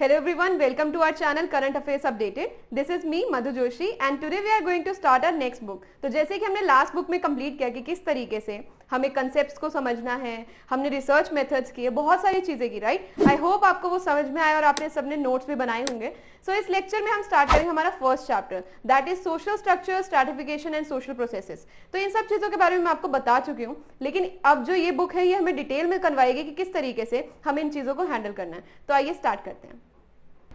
Hello everyone, welcome to our channel Current Affairs Updated. This is me Madhu Joshi and today we are going to start our next book. तो जैसे कि हमने last book में complete किया कि किस तरीके से हमें कंसेप्ट्स को समझना है, हमने रिसर्च मेथड्स किए, बहुत सारी चीजें की, राइट। आई होप आपको वो समझ में आए और आपने सबने नोट्स भी बनाए होंगे। सो इस लेक्चर में हम स्टार्ट करेंगे हमारा first chapter, that is social structure, stratification and social processes. तो इन सब चीजों के बारे में मैं आपको बता चुकी हूँ, लेकिन अब जो ये बुक है ये हमें डिटेल में करवाएगी कि किस तरीके से हमें इन चीजों को हैंडल करना है। तो आइए स्टार्ट करते हैं।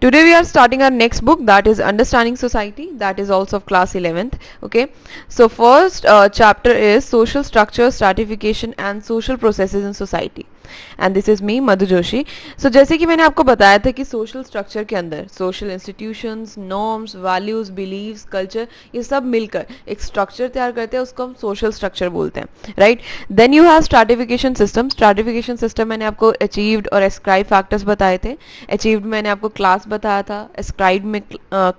Today we are starting our next book, that is Understanding Society, that is also of class 11th. Okay, so first chapter is Social Structure, Stratification and Social Processes in Society, and this is me Madhu Joshi. So जैसे कि मैंने आपको बताया था कि social structure के अंदर social institutions, norms, values, beliefs, culture, ये सब मिलकर एक structure तैयार करते हैं, उसको हम social structure बोलते हैं, right? Then you have stratification system. Stratification system मैंने आपको achieved और ascribed factors बताए थे. Achieved मैंने आपको class बताया था, ascribed में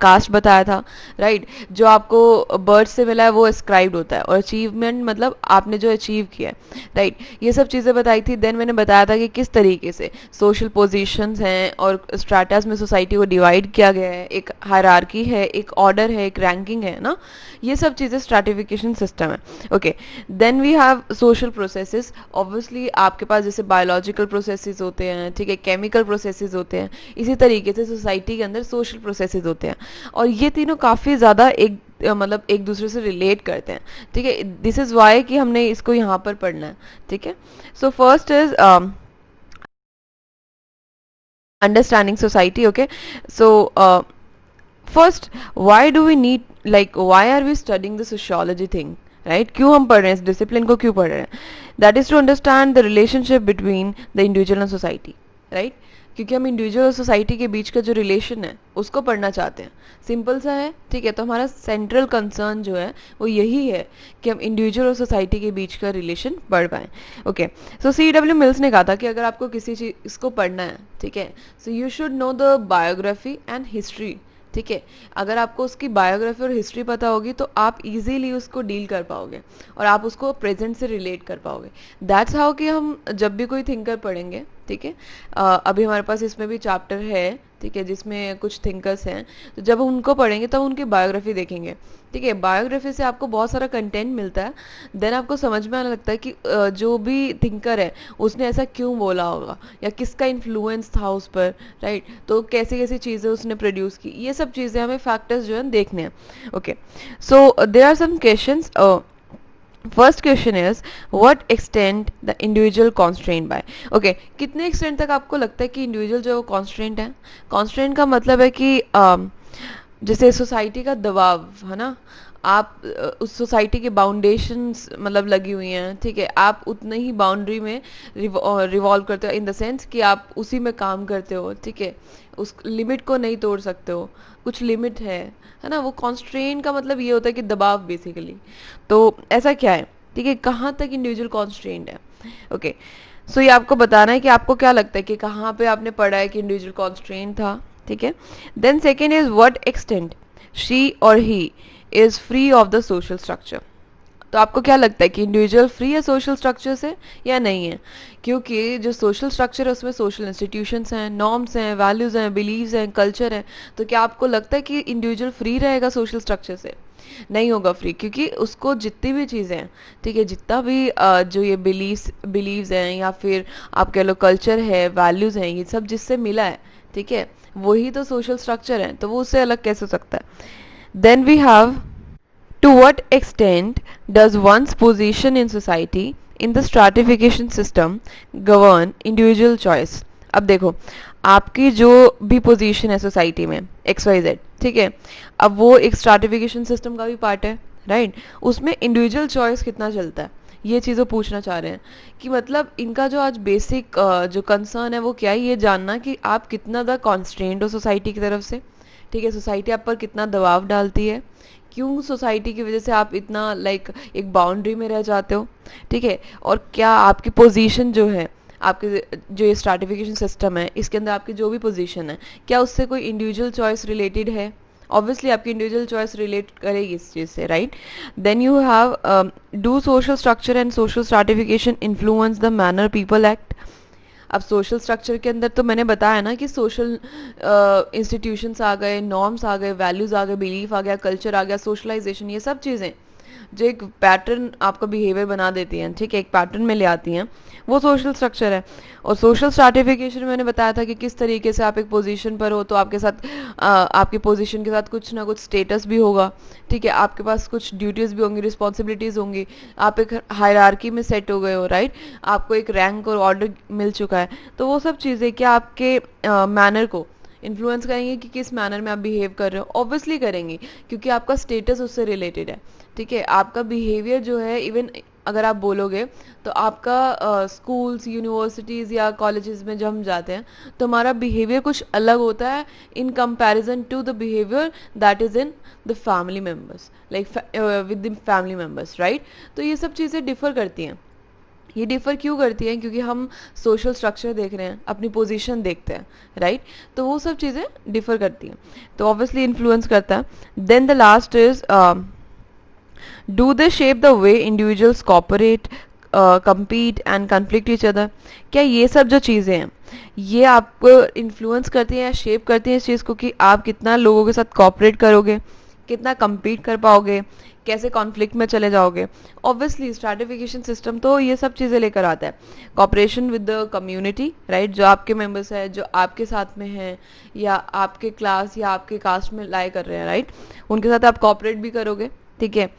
caste बताया था, right? जो आपको birth से मिला है वो ascribed होता है और achievement मतलब आपने जो achieve किया है, right? ये सब चीज़ें बताई थी। Then मैंने बताया था कि किस तरीके से सोशल पोजीशंस हैं और स्ट्रैटास में सोसाइटी को डिवाइड किया गया है, एक हायरार्की है, एक ऑर्डर है, एक रैंकिंग है ना, ये सब चीज़ें स्ट्रैटिफिकेशन सिस्टम है। Okay, then we have social processes. Obviously आपके पास जैसे बायोलॉजिकल प्रोसेसेस होते हैं, ठीक है, केमिकल प्रोसेसेस होते हैं, इसी तरीके से सोसाइटी के अंदर सोशल प्रोसेसेस होते हैं और ये तीनों काफ़ी ज़्यादा मतलब एक दूसरे से रिलेट करते हैं, ठीक है। दिस इज वाई कि हमने इसको यहाँ पर पढ़ना है, ठीक है। So first is understanding society. Okay, so first why do we need, like why are we studying the sociology thing, right? क्यों हम पढ़ रहे हैं इस डिसिप्लिन को, क्यों पढ़ रहे हैं? That is to understand the relationship between the individual and society, right? क्योंकि हम इंडिविजुअल और सोसाइटी के बीच का जो रिलेशन है उसको पढ़ना चाहते हैं। सिंपल सा है, ठीक है। तो हमारा सेंट्रल कंसर्न जो है वो यही है कि हम इंडिविजुअल और सोसाइटी के बीच का रिलेशन पढ़ पाएं। ओके, सो C.W. मिल्स ने कहा था कि अगर आपको किसी चीज को पढ़ना है, ठीक है, so you should know the biography and history, ठीक है। अगर आपको उसकी बायोग्राफी और हिस्ट्री पता होगी तो आप इजीली उसको डील कर पाओगे और आप उसको प्रेजेंट से रिलेट कर पाओगे। दैट्स हाउ कि हम जब भी कोई थिंकर पढ़ेंगे, ठीक है, अभी हमारे पास इसमें भी चैप्टर है, ठीक है, जिसमें कुछ थिंकर्स हैं, तो जब उनको पढ़ेंगे तब उनकी बायोग्राफी देखेंगे, ठीक है। बायोग्राफी से आपको बहुत सारा कंटेंट मिलता है, देन आपको समझ में आने लगता है कि जो भी थिंकर है उसने ऐसा क्यों बोला होगा या किसका इन्फ्लुएंस था उस पर, राइट? तो कैसी कैसी चीज़ें उसने प्रोड्यूस की, ये सब चीज़ें हमें फैक्टर्स जो है देखने हैं। Okay, so there are some questions. First question is what extent the individual constraint by. Okay, कितने एक्सटेंट तक आपको लगता है कि इंडिविजुअल जो कॉन्स्ट्रेंट है? कॉन्स्ट्रेंट का मतलब है कि जैसे सोसाइटी का दबाव है ना, आप उस सोसाइटी के बाउंडेशंस मतलब लगी हुई हैं, ठीक है, आप उतने ही बाउंड्री में रिवॉल्व करते हो, इन द सेंस कि आप उसी में काम करते हो, ठीक है, उस लिमिट को नहीं तोड़ सकते हो, कुछ लिमिट है ना। वो कॉन्स्ट्रेंट का मतलब ये होता है कि दबाव बेसिकली। तो ऐसा क्या है, ठीक है, कहाँ तक इंडिविजुअल कॉन्स्ट्रेंट है? ओके, सो ये आपको बताना है कि आपको क्या लगता है कि कहाँ पे आपने पढ़ा है कि इंडिविजुअल कॉन्स्ट्रेंट था, ठीक है। Then second is what extent she और he is free of the social structure. तो आपको क्या लगता है कि इंडिविजुअल फ्री है सोशल स्ट्रक्चर से या नहीं है? क्योंकि जो सोशल स्ट्रक्चर है उसमें सोशल इंस्टीट्यूशंस हैं, नॉर्म्स हैं, वैल्यूज हैं, बिलीव्स हैं, कल्चर है। तो क्या आपको लगता है कि इंडिविजुअल फ्री रहेगा सोशल स्ट्रक्चर से? नहीं होगा फ्री, क्योंकि उसको जितनी भी चीज़ें हैं, ठीक है, जितना भी जो ये बिलीव्स हैं या फिर आप कह लो कल्चर है, वैल्यूज हैं, ये सब जिससे मिला है, ठीक है, वही तो सोशल स्ट्रक्चर है, तो वो उससे अलग कैसे हो सकता है? Then we have to what extent does one's position in society in the stratification system govern individual choice? अब देखो, आपकी जो भी पोजीशन है सोसाइटी में XYZ, ठीक है, अब वो एक स्ट्रैटिफिकेशन सिस्टम का भी पार्ट है, राइट? उसमें इंडिविजुअल चॉइस कितना चलता है, ये चीज़ वो पूछना चाह रहे हैं कि मतलब इनका जो आज बेसिक जो कंसर्न है वो क्या है, ये जानना कि आप कितना ज़्यादा कॉन्स्ट्रेंट हो सोसाइटी की तरफ से, ठीक है, सोसाइटी आप पर कितना दबाव डालती है, क्यों सोसाइटी की वजह से आप इतना लाइक एक बाउंड्री में रह जाते हो, ठीक है, और क्या आपकी पोजीशन जो है, आपके जो ये स्ट्रैटिफिकेशन सिस्टम है इसके अंदर आपकी जो भी पोजीशन है, क्या उससे कोई इंडिविजुअल चॉइस रिलेटेड है? ऑब्वियसली आपकी इंडिविजुअल चॉइस रिलेट करेगी इस चीज़ से, right? Then you have do social structure and social stratification influence the manner people act. अब सोशल स्ट्रक्चर के अंदर तो मैंने बताया ना कि सोशल इंस्टीट्यूशंस आ गए, नॉर्म्स आ गए, वैल्यूज आ गए, बिलीफ आ गया, कल्चर आ गया, सोशलाइजेशन, ये सब चीज़ें जो एक पैटर्न आपका बिहेवियर बना देती हैं, ठीक है, एक पैटर्न में ले आती हैं, वो सोशल स्ट्रक्चर है। और सोशल स्ट्रैटिफिकेशन मैंने बताया था कि किस तरीके से आप एक पोजीशन पर हो तो आपके साथ आपके पोजीशन के साथ कुछ ना कुछ स्टेटस भी होगा, ठीक है, आपके पास कुछ ड्यूटीज भी होंगी, रिस्पॉन्सिबिलिटीज होंगी, आप एक हायरार्की में सेट हो गए हो, राइट, आपको एक रैंक और ऑर्डर मिल चुका है। तो वो सब चीज़ें क्या आपके मैनर को इन्फ्लुएंस करेंगे कि किस मैनर में आप बिहेव कर रहे हो, ऑब्वियसली करेंगे, क्योंकि आपका स्टेटस उससे रिलेटेड है, ठीक है। आपका बिहेवियर जो है, इवन अगर आप बोलोगे तो आपका स्कूल्स, यूनिवर्सिटीज़ या कॉलेजेस में जब हम जाते हैं तो हमारा बिहेवियर कुछ अलग होता है in comparison to the behaviour that is in the family members, like with the family members, right. तो ये सब चीज़ें डिफर करती हैं। ये डिफर क्यों करती हैं? क्योंकि हम सोशल स्ट्रक्चर देख रहे हैं, अपनी पोजीशन देखते हैं, राइट, तो वो सब चीज़ें डिफर करती हैं, तो ऑब्वियसली इन्फ्लुएंस करता है। Then the last is do they shape the way individuals cooperate, compete and conflict each other? क्या ये सब जो चीज़ें हैं ये आपको इन्फ्लुएंस करती हैं या शेप करती हैं इस चीज़ को कि आप कितना लोगों के साथ कॉपरेट करोगे, कितना compete कर पाओगे, कैसे कॉन्फ्लिक्ट में चले जाओगे? ऑब्वियसली स्ट्रैटिफिकेशन सिस्टम तो ये सब चीज़ें लेकर आता है। Cooperation with the community, right, जो आपके मेंबर्स है, जो आपके साथ में हैं या आपके क्लास या आपके कास्ट में लाई कर रहे हैं, राइट, उनके साथ आप कॉपरेट भी करोगे, ठीक है,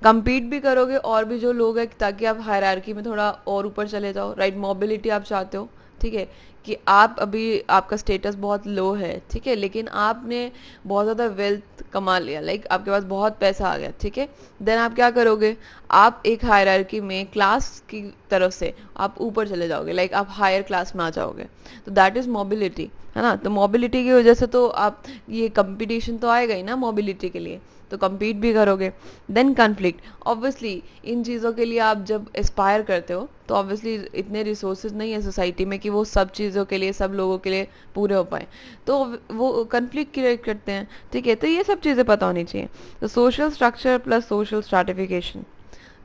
compete भी करोगे, और भी जो लोग हैं, ताकि आप हायरार्की में थोड़ा और ऊपर चले जाओ, राइट, मोबिलिटी आप चाहते हो, ठीक है, कि आप अभी आपका स्टेटस बहुत लो है, ठीक है, लेकिन आपने बहुत ज़्यादा वेल्थ कमा लिया, लाइक आपके पास बहुत पैसा आ गया, ठीक है, देन आप क्या करोगे, आप एक हायरार्की में क्लास की तरफ से आप ऊपर चले जाओगे, लाइक आप हायर क्लास में आ जाओगे, तो दैट इज़ मोबिलिटी, है ना। तो मोबिलिटी की वजह से तो आप ये कंपटीशन तो आएगा ही ना मोबिलिटी के लिए, तो compete भी करोगे। देन कन्फ्लिक्ट, ऑब्वियसली इन चीज़ों के लिए आप जब एस्पायर करते हो तो ऑब्वियसली इतने रिसोर्सेज नहीं है सोसाइटी में कि वो सब चीज़ों के लिए, सब लोगों के लिए पूरे हो पाए, तो वो कन्फ्लिक्ट क्रिएट करते हैं, ठीक है। तो ये सब चीज़ें पता होनी चाहिए। तो social structure plus social stratification,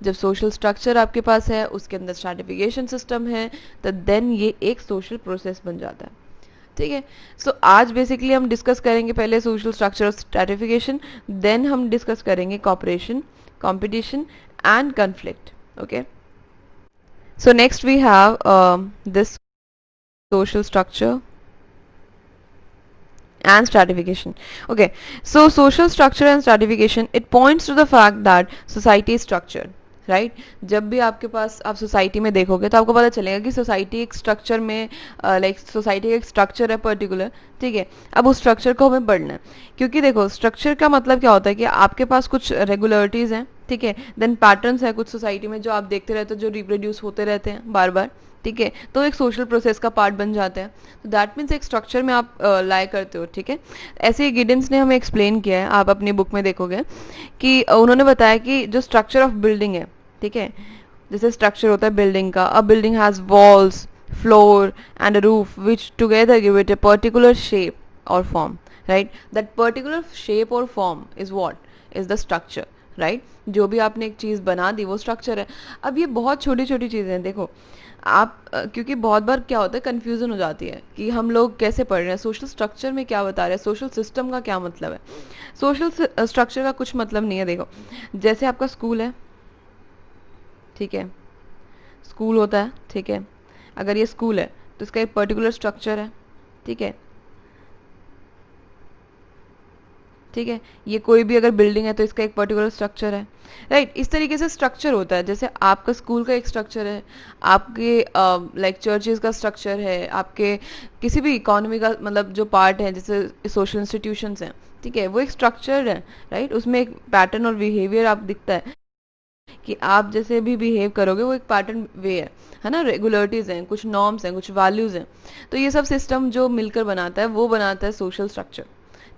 जब सोशल स्ट्रक्चर आपके पास है, उसके अंदर स्ट्रैटिफिकेशन सिस्टम है, तो देन ये एक सोशल प्रोसेस बन जाता है, ठीक है। सो आज बेसिकली हम डिस्कस करेंगे पहले सोशल स्ट्रक्चर और स्ट्रैटिफिकेशन, देन हम डिस्कस करेंगे cooperation, competition and conflict, okay. So next we have this social structure and stratification. Okay, so social structure and stratification, it points to the fact that society is structured, right, जब भी आपके पास आप society में देखोगे तो आपको पता चलेगा कि सोसाइटी एक स्ट्रक्चर में, लाइक सोसाइटी का एक स्ट्रक्चर है पर्टिकुलर, ठीक है। अब उस स्ट्रक्चर को हमें पढ़ना है, क्योंकि देखो स्ट्रक्चर का मतलब क्या होता है कि आपके पास कुछ रेगुलरिटीज़ हैं, ठीक है, देन पैटर्न्स है कुछ सोसाइटी में जो आप देखते रहते हो, जो रिप्रोड्यूस होते रहते हैं बार बार, ठीक है, तो एक सोशल प्रोसेस का पार्ट बन जाता है, तो दैट मीन्स एक स्ट्रक्चर में आप लाई करते हो, ठीक है। ऐसे ही गिडेंस ने हमें एक्सप्लेन किया है, आप अपनी बुक में देखोगे कि उन्होंने बताया कि जो स्ट्रक्चर ऑफ बिल्डिंग है, ठीक है, जैसे स्ट्रक्चर होता है बिल्डिंग का, a building has walls, floor and a roof which together give it a particular shape और form, right, that particular shape और form is what is the structure, right. जो भी आपने एक चीज़ बना दी वो स्ट्रक्चर है। अब ये बहुत छोटी छोटी चीज़ें हैं, देखो आप क्योंकि बहुत बार क्या होता है, कन्फ्यूजन हो जाती है कि हम लोग कैसे पढ़ रहे हैं, सोशल स्ट्रक्चर में क्या बता रहे हैं, सोशल सिस्टम का क्या मतलब है। सोशल स्ट्रक्चर का कुछ मतलब नहीं है। देखो जैसे आपका स्कूल है, ठीक है, स्कूल होता है, ठीक है, अगर ये स्कूल है तो इसका एक पर्टिकुलर स्ट्रक्चर है, ठीक है, ठीक है, ये कोई भी अगर बिल्डिंग है तो इसका एक पर्टिकुलर स्ट्रक्चर है, राइट। इस तरीके से स्ट्रक्चर होता है, जैसे आपका स्कूल का एक स्ट्रक्चर है, आपके लाइक चर्चेज का स्ट्रक्चर है, आपके किसी भी इकोनॉमी का मतलब जो पार्ट है, जैसे सोशल इंस्टीट्यूशंस हैं, ठीक है, वो एक स्ट्रक्चर है, राइट। उसमें एक पैटर्न और बिहेवियर आप दिखता है कि आप जैसे भी बिहेव करोगे वो एक पैटर्न वे है ना, रेगुलरिटीज हैं, कुछ नॉर्म्स हैं, कुछ वैल्यूज हैं, तो ये सब सिस्टम जो मिलकर बनाता है वो बनाता है सोशल स्ट्रक्चर,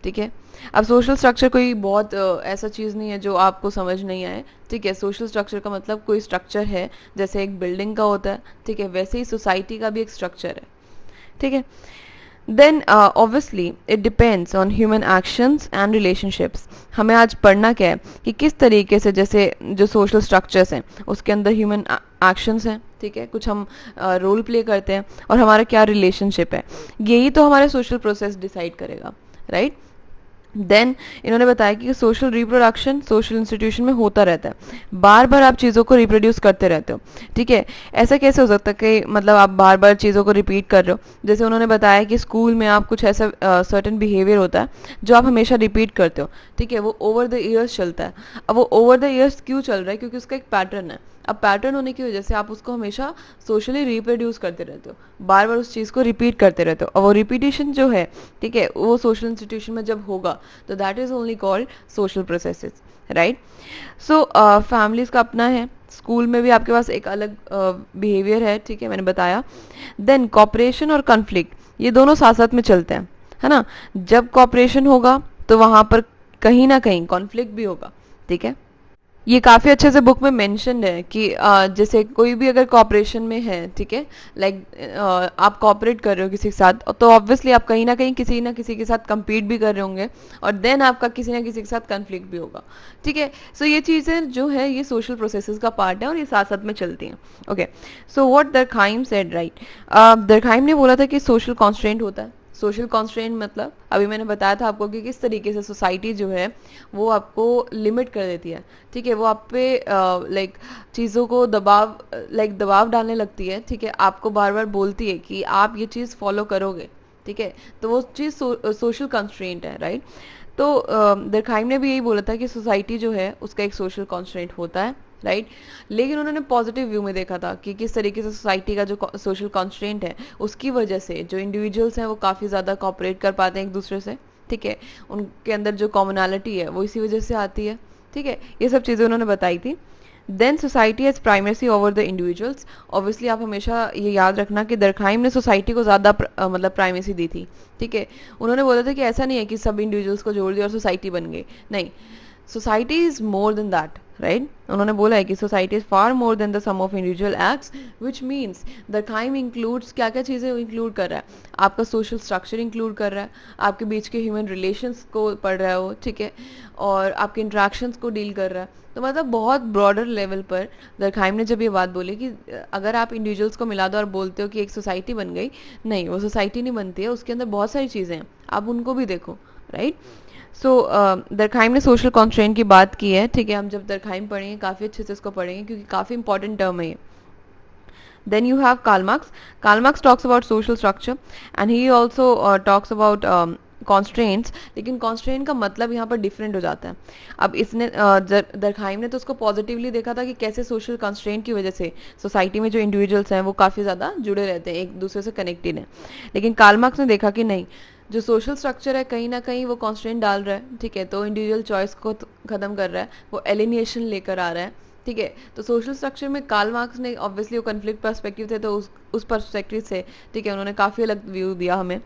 ठीक है। अब सोशल स्ट्रक्चर कोई बहुत ऐसा चीज़ नहीं है जो आपको समझ नहीं आए, ठीक है। सोशल स्ट्रक्चर का मतलब कोई स्ट्रक्चर है, जैसे एक बिल्डिंग का होता है, ठीक है, वैसे ही सोसाइटी का भी एक स्ट्रक्चर है, ठीक है। Then obviously it depends on human actions and relationships. हमें आज पढ़ना क्या है कि किस तरीके से, जैसे जो सोशल स्ट्रक्चर्स हैं उसके अंदर ह्यूमन एक्शंस हैं, ठीक है, कुछ हम रोल प्ले करते हैं, और हमारा क्या रिलेशनशिप है, यही तो हमारे सोशल प्रोसेस डिसाइड करेगा, राइट. देन इन्होंने बताया कि सोशल रिप्रोडक्शन सोशल इंस्टीट्यूशन में होता रहता है, बार बार आप चीज़ों को रिप्रोड्यूस करते रहते हो, ठीक है. ऐसा कैसे हो सकता है कि मतलब आप बार बार चीज़ों को रिपीट कर रहे हो. जैसे उन्होंने बताया कि स्कूल में आप कुछ ऐसा सर्टेन बिहेवियर होता है जो आप हमेशा रिपीट करते हो, ठीक है, वो ओवर द ईयर्स चलता है. अब वो ओवर द ईयर्स क्यों चल रहा है, क्योंकि उसका एक पैटर्न है. अब पैटर्न होने की वजह से आप उसको हमेशा सोशली रिप्रोड्यूस करते रहते हो, बार बार उस चीज़ को रिपीट करते रहते हो, और वो रिपीटिशन जो है, ठीक है, वो सोशल इंस्टीट्यूशन में जब होगा तो that is only called social processes, right. So families का अपना है, स्कूल में भी आपके पास एक अलग बिहेवियर है, ठीक है, मैंने बताया. देन कॉपरेशन और कॉन्फ्लिक्ट, ये दोनों साथ साथ में चलते हैं, है ना. जब कॉपरेशन होगा तो वहां पर कहीं ना कहीं कॉन्फ्लिक्ट भी होगा, ठीक है. ये काफी अच्छे से बुक में मेंशन्ड है कि जैसे कोई भी अगर कॉपरेशन में है, ठीक है, लाइक आप कॉपरेट कर रहे हो किसी के साथ, तो ऑब्वियसली आप कहीं ना किसी के साथ compete भी कर रहे होंगे, और देन आपका किसी ना किसी के साथ कन्फ्लिक्ट भी होगा, ठीक है. सो ये चीजें जो है ये सोशल प्रोसेसेस का पार्ट है और ये साथ साथ में चलती हैं. Okay, so what दरखाइम said, right. दरखाइम ने बोला था कि सोशल कॉन्स्ट्रेंट होता है. सोशल कॉन्स्ट्रेंट मतलब अभी मैंने बताया था आपको कि किस तरीके से सोसाइटी जो है वो आपको लिमिट कर देती है, ठीक है, वो आप पे लाइक चीज़ों को दबाव डालने लगती है, ठीक है, आपको बार बार बोलती है कि आप ये चीज़ फॉलो करोगे, ठीक है. तो वो चीज़ सोशल कंस्ट्रेंट है, राइट. तो दरखाइम ने भी यही बोला था कि सोसाइटी जो है उसका एक सोशल कंस्ट्रेंट होता है, राइट. लेकिन उन्होंने पॉजिटिव व्यू में देखा था कि किस तरीके से सोसाइटी का जो सोशल कॉन्स्ट्रेंट है उसकी वजह से जो इंडिविजुअल्स हैं वो काफ़ी ज़्यादा कॉपरेट कर पाते हैं एक दूसरे से, ठीक है, उनके अंदर जो कॉमनैलिटी है वो इसी वजह से आती है, ठीक है. ये सब चीज़ें उन्होंने बताई थी. Then society has primacy over the individuals. Obviously आप हमेशा ये याद रखना कि दरखाइम ने सोसाइटी को ज़्यादा मतलब प्राइमेसी दी थी, ठीक है. उन्होंने बोला था कि ऐसा नहीं है कि सब इंडिविजुअल्स को जोड़ दिया और सोसाइटी बन गई, नहीं. Society is more than that, right. उन्होंने बोला है कि society is far more than the sum of individual acts, which means Durkheim includes क्या क्या चीज़ें इंक्लूड कर रहा है. आपका सोशल स्ट्रक्चर इंक्लूड कर रहा है, आपके बीच के ह्यूमन रिलेशंस को पढ़ रहा है वो, ठीक है, और आपके इंट्रैक्शंस को डील कर रहा है. तो मतलब बहुत ब्रॉडर लेवल पर दरखाइम ने जब ये बात बोली कि अगर आप इंडिविजुअल्स को मिला दो और बोलते हो कि एक सोसाइटी बन गई, नहीं, वो सोसाइटी नहीं बनती है, उसके अंदर बहुत सारी चीज़ें हैं, आप उनको भी देखो, राइट. सो दरखाइम ने सोशल कॉन्स्ट्रेंट की बात की है, ठीक है. हम जब दरखाइम पढ़ेंगे काफ़ी अच्छे से इसको पढ़ेंगे क्योंकि काफ़ी इंपॉर्टेंट टर्म है ये. Then you have Karl Marx. Karl Marx talks about social structure and he also talks about constraints. लेकिन constraint का मतलब यहाँ पर डिफरेंट हो जाता है. अब इसने दरखाइम ने तो उसको पॉजिटिवली देखा था कि कैसे सोशल कंस्ट्रेंट की वजह से सोसाइटी में जो इंडिविजुअल्स हैं वो काफ़ी ज़्यादा जुड़े रहते हैं, एक दूसरे से कनेक्टेड हैं. लेकिन कार्ल मार्क्स ने देखा कि नहीं, जो सोशल स्ट्रक्चर है कहीं ना कहीं वो कॉन्स्टेंट डाल रहा है, ठीक है, तो इंडिविजुअल चॉइस को ख़त्म कर रहा है, वो एलिनिएशन लेकर आ रहा है, ठीक है. तो सोशल स्ट्रक्चर में कार्ल मार्क्स ने ऑब्वियसली वो कन्फ्लिक्ट पर्सपेक्टिव थे, तो उस पर्सपेक्टिव से, ठीक है, उन्होंने काफ़ी अलग व्यू दिया हमें.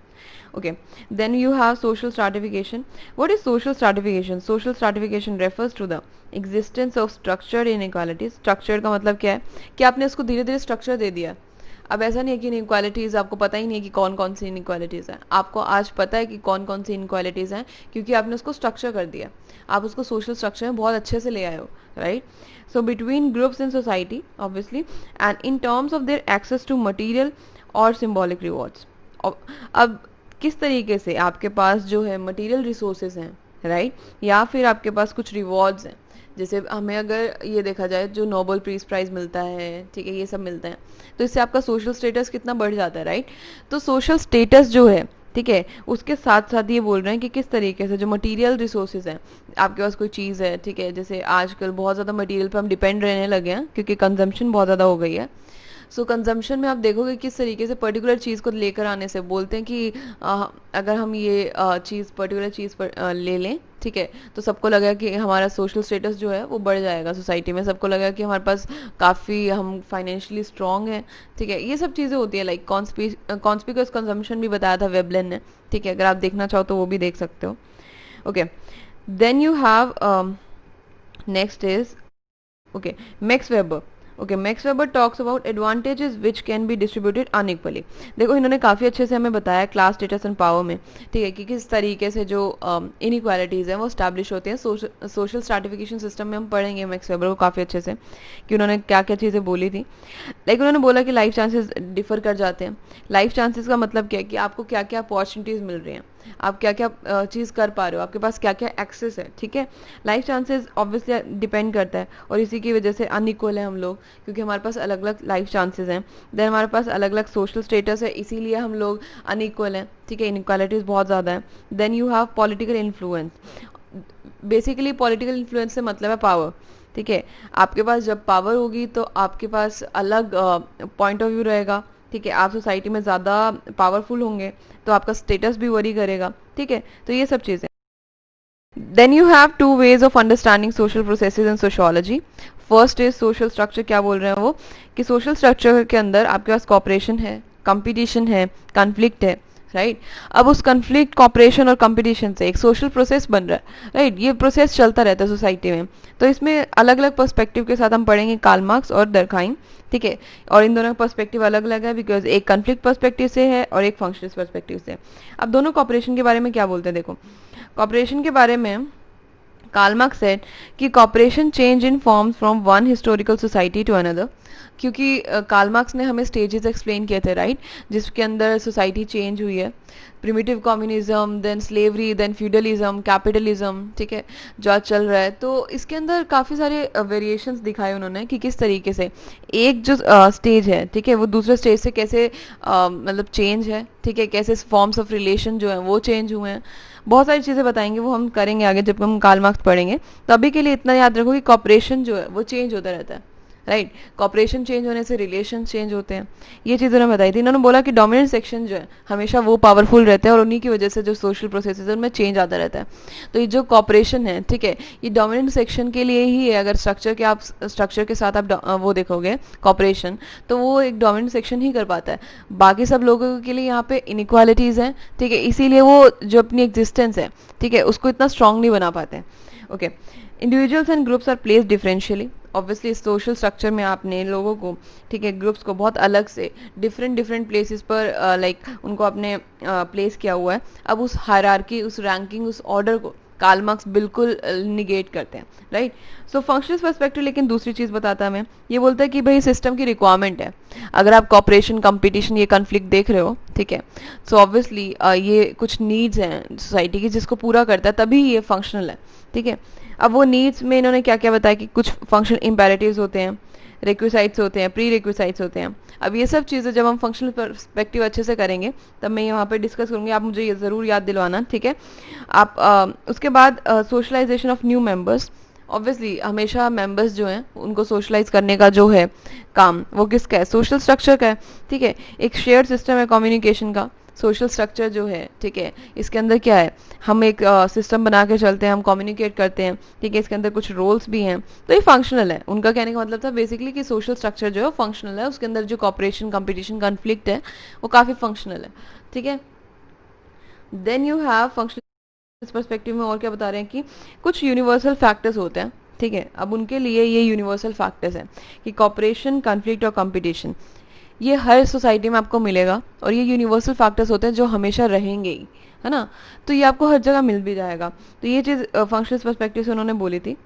Okay, then you have social stratification. What is social stratification? Social stratification refers to the existence of structured inequalities. Structure का मतलब क्या है कि आपने उसको धीरे धीरे स्ट्रक्चर दे दिया. अब ऐसा नहीं है कि इनइक्वालिटीज़ आपको पता ही नहीं है कि कौन कौन सी इनइक्वालिटीज़ हैं. आपको आज पता है कि कौन कौन सी इनइक्वालिटीज़ हैं क्योंकि आपने उसको स्ट्रक्चर कर दिया, आप उसको सोशल स्ट्रक्चर में बहुत अच्छे से ले आए हो, right. So between groups in society obviously and in terms of their access to material और सिम्बॉलिक रिवॉर्ड्स. अब किस तरीके से आपके पास जो है मटीरियल रिसोर्सेज हैं, राइट, या फिर आपके पास कुछ रिवॉर्ड्स हैं. जैसे हमें अगर ये देखा जाए जो नोबेल पीस प्राइज मिलता है, ठीक है, ये सब मिलता है, तो इससे आपका सोशल स्टेटस कितना बढ़ जाता है, राइट. तो सोशल स्टेटस जो है, ठीक है, उसके साथ साथ ये बोल रहे हैं कि किस तरीके से जो मटेरियल रिसोर्सेज हैं, आपके पास कोई चीज़ है, ठीक है, जैसे आजकल बहुत ज़्यादा मटेरियल पर हम डिपेंड रहने लगे हैं क्योंकि कंजम्पशन बहुत ज़्यादा हो गई है. सो कंजम्पशन में आप देखोगे किस तरीके से पर्टिकुलर चीज़ को लेकर आने से बोलते हैं कि अगर हम ये चीज़ पर्टिकुलर चीज़ पर ले लें, ठीक है, तो सबको लगा कि हमारा सोशल स्टेटस जो है वो बढ़ जाएगा सोसाइटी में, सबको लगा कि हमारे पास काफ़ी हम फाइनेंशियली स्ट्रॉन्ग हैं, ठीक है. ये सब चीज़ें होती है. लाइक कॉन्स्पिक्यूअस कंजम्पशन भी बताया था वेबलेन ने, ठीक है, अगर आप देखना चाहो तो वो भी देख सकते हो. Okay, then you have next is okay Max Weber. Okay, Max Weber talks about advantages which can be distributed unequally. देखो इन्होंने काफी अच्छे से हमें बताया क्लास स्टेटस एंड पावर में, ठीक है, कि किस तरीके से जो इनइक्वालिटीज हैं वो स्टैब्लिश होती हैं। सोशल स्ट्रैटिफिकेशन सिस्टम में हम पढ़ेंगे मैक्स वेबर को काफी अच्छे से कि उन्होंने क्या क्या चीजें बोली थी। लाइक उन्होंने बोला कि लाइफ चांसेस डिफर कर जाते हैं। लाइफ चांसेस का मतलब क्या है कि आपको क्या क्या अपॉर्चुनिटीज मिल रही हैं, आप क्या क्या चीज कर पा रहे हो, आपके पास क्या क्या एक्सेस है, ठीक है। लाइफ चांसेस ऑब्वियसली डिपेंड करता है और इसी की वजह से अनइक्वल है हम लोग, क्योंकि हमारे पास अलग अलग लाइफ चांसेस हैं। देन हमारे पास अलग अलग सोशल स्टेटस है, इसीलिए हम लोग अनइक्वल हैं, ठीक है, इनइक्वालिटीज बहुत ज्यादा है। Then you have political influence. Basically political influence से मतलब है पावर, ठीक है। आपके पास जब पावर होगी तो आपके पास अलग पॉइंट ऑफ व्यू रहेगा, ठीक है, आप सोसाइटी में ज्यादा पावरफुल होंगे तो आपका स्टेटस भी वरी करेगा, ठीक है। तो ये सब चीजें। Then you have two ways of understanding social processes in sociology. First is social structure. क्या बोल रहे हैं वो कि सोशल स्ट्रक्चर के अंदर आपके पास कॉपरेशन है, कंपटीशन है, कॉन्फ्लिक्ट है, राइट। अब उस कॉन्फ्लिक्ट, कॉपरेशन और कंपटीशन से एक सोशल प्रोसेस बन रहा है, राइट। ये प्रोसेस चलता रहता है सोसाइटी में। तो इसमें अलग अलग पर्सपेक्टिव के साथ हम पढ़ेंगे कार्ल मार्क्स और डर्कहाइम, ठीक है। और इन दोनों का पर्सपेक्टिव अलग अलग है, बिकॉज एक कॉन्फ्लिक्ट पर्सपेक्टिव से है और एक फंक्शनलिस्ट पर्सपेक्टिव से। अब दोनों कॉपरेशन के बारे में क्या बोलते हैं, देखो कॉपरेशन के बारे में कार्ल मार्क्स सेड कि cooperation change in forms from one historical society to another. क्योंकि कार्ल मार्क्स ने हमें स्टेजेस एक्सप्लेन किए थे, राइट, जिसके अंदर सोसाइटी चेंज हुई है। Primitive communism, then slavery, then feudalism, capitalism, ठीक है, जो आज चल रहा है। तो इसके अंदर काफी सारे वेरिएशंस दिखाए उन्होंने कि किस तरीके से एक जो स्टेज है, ठीक है, वो दूसरे स्टेज से कैसे मतलब चेंज है, ठीक है, कैसे फॉर्म्स ऑफ रिलेशन जो है वो चेंज हुए हैं। बहुत सारी चीजें बताएंगे, वो हम करेंगे आगे जब हम कार्ल मार्क्स पढ़ेंगे। तो अभी के लिए इतना याद रखो कि कॉपरेशन जो है वो चेंज होता रहता है, राइट। कॉपरेशन चेंज होने से रिलेशन चेंज होते हैं। ये चीज उन्होंने बताई थी। इन्होंने बोला कि डोमिनेंट सेक्शन जो है हमेशा वो पावरफुल रहते हैं और उन्हीं की वजह से जो सोशल प्रोसेसेस है उनमें चेंज आता रहता है। तो ये जो कॉपरेशन है, ठीक है, ये डोमिनेंट सेक्शन के लिए ही है। अगर स्ट्रक्चर के साथ आप वो देखोगे कॉपरेशन, तो वो एक डोमिनेंट सेक्शन ही कर पाता है। बाकी सब लोगों के लिए यहाँ पे इनइक्वालिटीज हैं, ठीक है, इसीलिए वो जो अपनी एग्जिस्टेंस है, ठीक है, उसको इतना स्ट्रांग नहीं बना पाते हैं। Okay, individuals and groups are placed differentially. Obviously social structure में आपने लोगों को, ठीक है, ग्रुप्स को बहुत अलग से डिफरेंट डिफरेंट प्लेसेस पर लाइक उनको आपने प्लेस किया हुआ है। अब उस हायरार्की, उस रैंकिंग, उस ऑर्डर को कार्ल मार्क्स बिल्कुल निगेट करते हैं, राइट। सो फंक्शनल पर्सपेक्टिव लेकिन दूसरी चीज बताता है हमें, ये बोलता है कि भाई सिस्टम की रिक्वायरमेंट है। अगर आप कॉपरेशन, कंपटीशन, ये कॉन्फ्लिक्ट देख रहे हो, ठीक है, सो ऑब्वियसली ये कुछ नीड्स हैं सोसाइटी की जिसको पूरा करता है, तभी ये फंक्शनल है, ठीक है। अब वो नीड्स में इन्होंने क्या क्या बताया कि कुछ फंक्शनल इम्पेरेटिव्स होते हैं, रिक्विसाइट्स होते हैं, प्री रिक्विसाइट्स होते हैं। अब ये सब चीजें जब हम फंक्शनल पर्सपेक्टिव अच्छे से करेंगे तब मैं यहाँ पे डिस्कस करूंगी, आप मुझे ये जरूर याद दिलवाना, ठीक है। आप उसके बाद socialisation of new members. Obviously हमेशा मेंबर्स जो हैं उनको सोशलाइज करने का जो है काम, वो किसका है, सोशल स्ट्रक्चर का है, ठीक है। एक शेयर्ड सिस्टम है कम्युनिकेशन का, सोशल स्ट्रक्चर जो है, ठीक है, इसके अंदर क्या है, हम एक सिस्टम बना के चलते हैं, हम कम्युनिकेट करते हैं, ठीक है, इसके अंदर कुछ रोल्स भी हैं, तो ये फंक्शनल है। उनका कहने का मतलब था बेसिकली कि सोशल स्ट्रक्चर जो है फंक्शनल है, उसके अंदर जो कॉपरेशन, कंपटीशन, कॉन्फ्लिक्ट है वो काफी फंक्शनल है, ठीक है। Then you have functional perspective में और क्या बता रहे हैं कि कुछ यूनिवर्सल फैक्टर्स होते हैं, ठीक है। अब उनके लिए ये यूनिवर्सल फैक्टर्स हैं कि कॉपरेशन, कॉन्फ्लिक्ट और कंपटीशन, ये हर सोसाइटी में आपको मिलेगा और ये यूनिवर्सल फैक्टर्स होते हैं जो हमेशा रहेंगे ही, है ना। तो ये आपको हर जगह मिल भी जाएगा। तो ये चीज फंक्शनल पर्सपेक्टिव से उन्होंने बोली थी।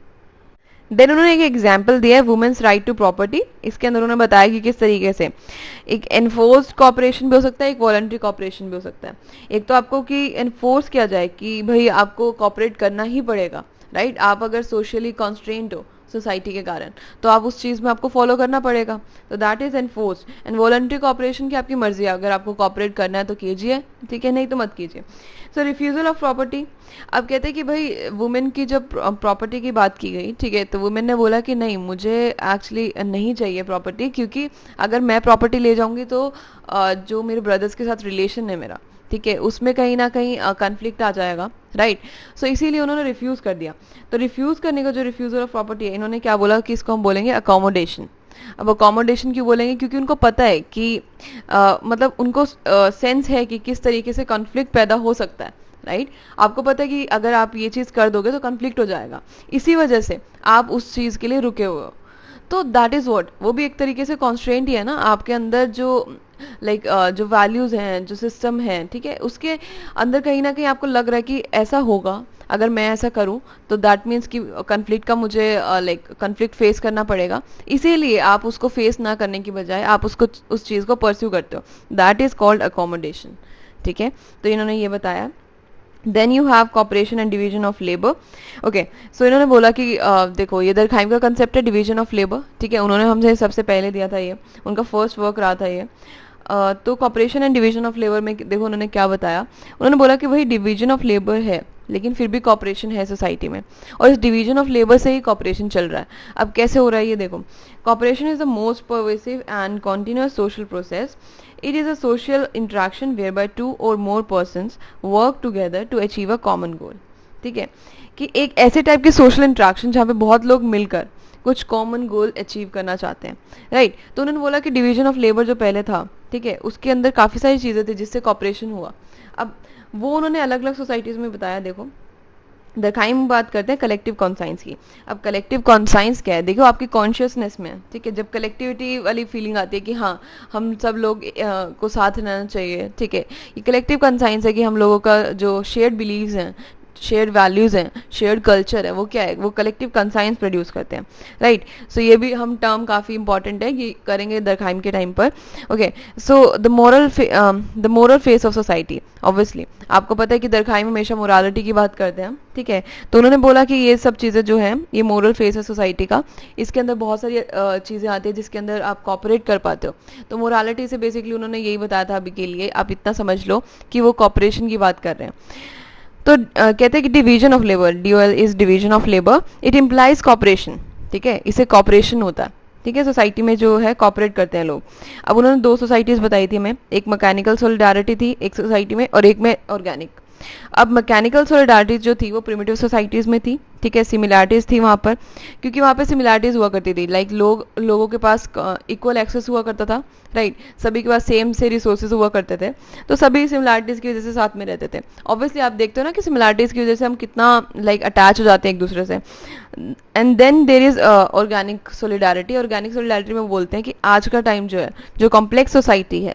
देन उन्होंने एक एग्जाम्पल दिया है वुमेन्स राइट टू प्रॉपर्टी। इसके अंदर उन्होंने बताया कि किस तरीके से एक एनफोर्स्ड कॉपरेशन भी हो सकता है, एक वॉलंटरी कॉपरेशन भी हो सकता है। एक तो आपको कि एनफोर्स किया जाए कि भाई आपको कॉपरेट करना ही पड़ेगा, राइट। आप अगर सोशली कॉन्स्ट्रेंट हो सोसाइटी के कारण तो आप उस चीज में आपको फॉलो करना पड़ेगा, तो that is enforced. And voluntary cooperation की आपकी मर्जी है, अगर आपको कॉपरेट करना है तो कीजिए, ठीक है, नहीं तो मत कीजिए। सो रिफ्यूजल ऑफ प्रॉपर्टी। अब कहते हैं कि भाई वुमेन की जब प्रॉपर्टी की बात की गई, ठीक है, तो वुमेन ने बोला कि नहीं, मुझे एक्चुअली नहीं चाहिए प्रॉपर्टी, क्योंकि अगर मैं प्रॉपर्टी ले जाऊंगी तो जो मेरे ब्रदर्स के साथ रिलेशन है मेरा, ठीक है, उसमें कहीं ना कहीं कॉन्फ्लिक्ट आ जाएगा, राइट। सो इसीलिए उन्होंने रिफ्यूज कर दिया। तो रिफ्यूज करने का जो रिफ्यूजल ऑफ प्रॉपर्टी है, इन्होंने क्या बोला कि इसको हम बोलेंगे अकोमोडेशन। अब अकोमोडेशन क्यों बोलेंगे, क्योंकि उनको पता है कि मतलब उनको सेंस है कि किस तरीके से कॉन्फ्लिक्ट पैदा हो सकता है, राइट। आपको पता है कि अगर आप ये चीज कर दोगे तो कॉन्फ्लिक्ट हो जाएगा, इसी वजह से आप उस चीज के लिए रुके हुए हो। तो दैट इज व्हाट, वो भी एक तरीके से कॉन्स्ट्रेंट ही है ना आपके अंदर, जो लाइक जो वैल्यूज हैं, जो सिस्टम है, ठीक है, उसके अंदर कहीं ना कहीं आपको लग रहा है कि ऐसा होगा, अगर मैं ऐसा करूं तो दैट मीन्स कि कन्फ्लिक्ट का मुझे लाइक कन्फ्लिक्ट फेस करना पड़ेगा, इसीलिए आप उसको फेस ना करने की बजाय आप उसको उस चीज़ को परस्यू करते हो, दैट इज कॉल्ड अकोमोडेशन। ठीक है, तो इन्होंने ये बताया। Then you have cooperation and division of labour. Okay, so इन्होंने बोला कि देखो ये दरखाइम का कंसेप्ट है डिवीजन ऑफ लेबर, ठीक है, उन्होंने हमसे सबसे पहले दिया था, ये उनका फर्स्ट वर्क रहा था ये। तो corporation and division of labour में देखो उन्होंने क्या बताया, उन्होंने बोला कि वही डिवीजन ऑफ लेबर है लेकिन फिर भी कॉपरेशन है सोसाइटी में, और इस डिवीजन ऑफ लेबर से ही कॉपरेशन चल रहा है। अब कैसे हो रहा है ये देखो, cooperation is the most pervasive and continuous social process. It is a social interaction whereby two or more persons work together to achieve a common goal। ठीक है, कि एक ऐसे टाइप की सोशल इंट्रैक्शन जहाँ पे बहुत लोग मिलकर कुछ कॉमन गोल अचीव करना चाहते हैं, राइट। तो उन्होंने बोला कि डिवीजन ऑफ लेबर जो पहले था, ठीक है, उसके अंदर काफ़ी सारी चीज़ें थी जिससे कॉपरेशन हुआ। अब वो उन्होंने अलग अलग सोसाइटीज़ में बताया। देखो दरखाई में बात करते हैं कलेक्टिव कॉन्साइंस की। अब कलेक्टिव कॉन्साइंस क्या है, देखो आपकी कॉन्शियसनेस में, ठीक है, जब कलेक्टिविटी वाली फीलिंग आती है कि हाँ हम सब लोग को साथ रहना चाहिए, ठीक है, ये कलेक्टिव कॉन्साइंस है कि हम लोगों का जो शेयर्ड बिलीव्स हैं, शेयर्ड वैल्यूज हैं, शेयर्ड कल्चर है, वो क्या है, वो कलेक्टिव कंसाइंस प्रोड्यूस करते हैं, राइट। सो ये भी हम टर्म काफ़ी इंपॉर्टेंट है, ये करेंगे दरखाइम के टाइम पर। Okay, so the moral face of society, obviously आपको पता है कि दरखाइम हमेशा मोरालिटी की बात करते हैं, ठीक है। तो उन्होंने बोला कि ये सब चीज़ें जो हैं, ये मोरल फेस है सोसाइटी का, इसके अंदर बहुत सारी चीज़ें आती है जिसके अंदर आप कॉपरेट कर पाते हो। तो मोरालिटी से बेसिकली उन्होंने यही बताया था अभी के लिए, आप इतना समझ लो कि वो कॉपरेशन की बात कर रहे हैं। तो कहते हैं कि division of labour, dual is division of labour, it implies cooperation, ठीक है, इससे कॉपरेशन होता है, ठीक है, सोसाइटी में जो है कॉपरेट करते हैं लोग। अब उन्होंने दो सोसाइटीज बताई थी हमें, एक मैकेनिकल सोलिडारिटी थी एक सोसाइटी में और एक में ऑर्गेनिक। अब मैकेनिकल सोलिडारिटी जो थी वो प्रिमिटिव सोसाइटीज में थी, ठीक है, सिमिलैरिटीज थी वहाँ पर, क्योंकि वहाँ पे सिमिलैरिटीज हुआ करती थी, लाइक लोगों के पास इक्वल एक्सेस हुआ करता था, राइट, सभी के पास सेम से रिसोर्सेज हुआ करते थे, तो सभी सिमिलैरिटीज की वजह से साथ में रहते थे। ऑब्वियसली आप देखते हो ना कि सिमिलैरिटीज की वजह से हम कितना लाइक अटैच हो जाते हैं एक दूसरे से। And then there is organic solidarity. Organic solidarity में बोलते हैं कि आज का टाइम जो है, जो कॉम्प्लेक्स सोसाइटी है,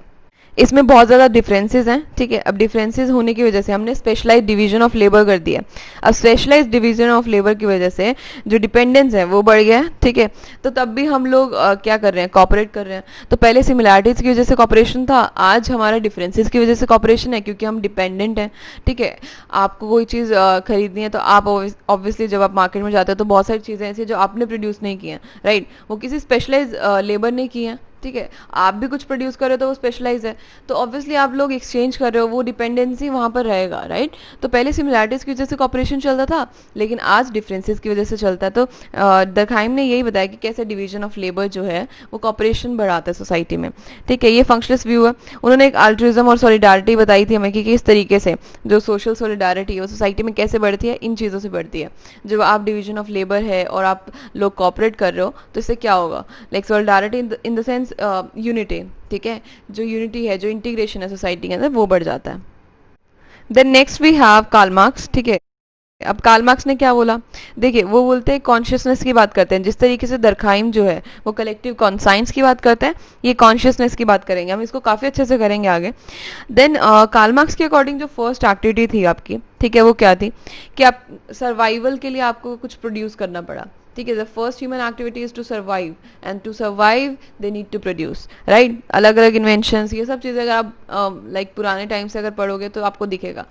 इसमें बहुत ज़्यादा डिफरेंसेस हैं, ठीक है। अब डिफरेंसेस होने की वजह से हमने स्पेशलाइज डिवीजन ऑफ लेबर कर दिया। अब स्पेशलाइज डिवीजन ऑफ लेबर की वजह से जो डिपेंडेंस है वो बढ़ गया है, ठीक है। तो तब भी हम लोग क्या कर रहे हैं, कॉपरेट कर रहे हैं। तो पहले सिमिलैरिटीज की वजह से कॉपरेशन था, आज हमारा डिफरेंसेस की वजह से कॉपरेशन है, क्योंकि हम डिपेंडेंट हैं, ठीक है। आपको कोई चीज़ खरीदनी है तो आप ऑब्वियसली जब आप मार्केट में जाते हो तो बहुत सारी चीज़ें ऐसी जो आपने प्रोड्यूस नहीं की हैं, राइट, वो किसी स्पेशलाइज लेबर ने की हैं, ठीक है। आप भी कुछ प्रोड्यूस कर रहे हो तो वो स्पेशलाइज है, तो ऑब्वियसली आप लोग एक्सचेंज कर रहे हो, वो डिपेंडेंसी वहाँ पर रहेगा, राइट। तो पहले सिमिलैरिटीज की वजह से कॉपरेशन चलता था, लेकिन आज डिफरेंसेस की वजह से चलता है। तो दरखाइम ने यही बताया कि कैसे डिवीजन ऑफ लेबर जो है वो कॉपरेशन बढ़ाता है सोसाइटी में, ठीक है। ये फंक्शनलिस्ट व्यू है। उन्होंने एक अल्ट्रुइज्म और सॉलिडारिटी बताई थी हमें कि किस तरीके से जो सोशल सॉलिडारिटी है सोसाइटी में कैसे बढ़ती है, इन चीज़ों से बढ़ती है। जब आप डिवीजन ऑफ लेबर है और आप लोग कॉपरेट कर रहे हो तो इससे क्या होगा, like solidarity in the sense unity, ठीक है, जो यूनिटी है, जो इंटीग्रेशन है सोसाइटी के अंदर, वो बढ़ जाता है। Then next we have Karl Marx, ठीक है। अब कार्ल मार्क्स ने क्या बोला, देखिए वो बोलते हैं कॉन्शियसनेस की बात करते हैं, जिस तरीके से दरखाइम जो है वो कलेक्टिव कॉन्साइंस की बात करते हैं, ये कॉन्शियसनेस की बात करेंगे, हम इसको काफ़ी अच्छे से करेंगे आगे। देन कार्ल मार्क्स के अकॉर्डिंग जो फर्स्ट एक्टिविटी थी आपकी, ठीक है, वो क्या थी कि आप सर्वाइवल के लिए आपको कुछ प्रोड्यूस करना पड़ा, ठीक है। The first human activity is to survive, and to survive they need to produce, right. अलग अलग इन्वेंशंस, ये सब चीज़ें अगर आप लाइक पुराने टाइम से अगर पढ़ोगे तो आपको दिखेगा।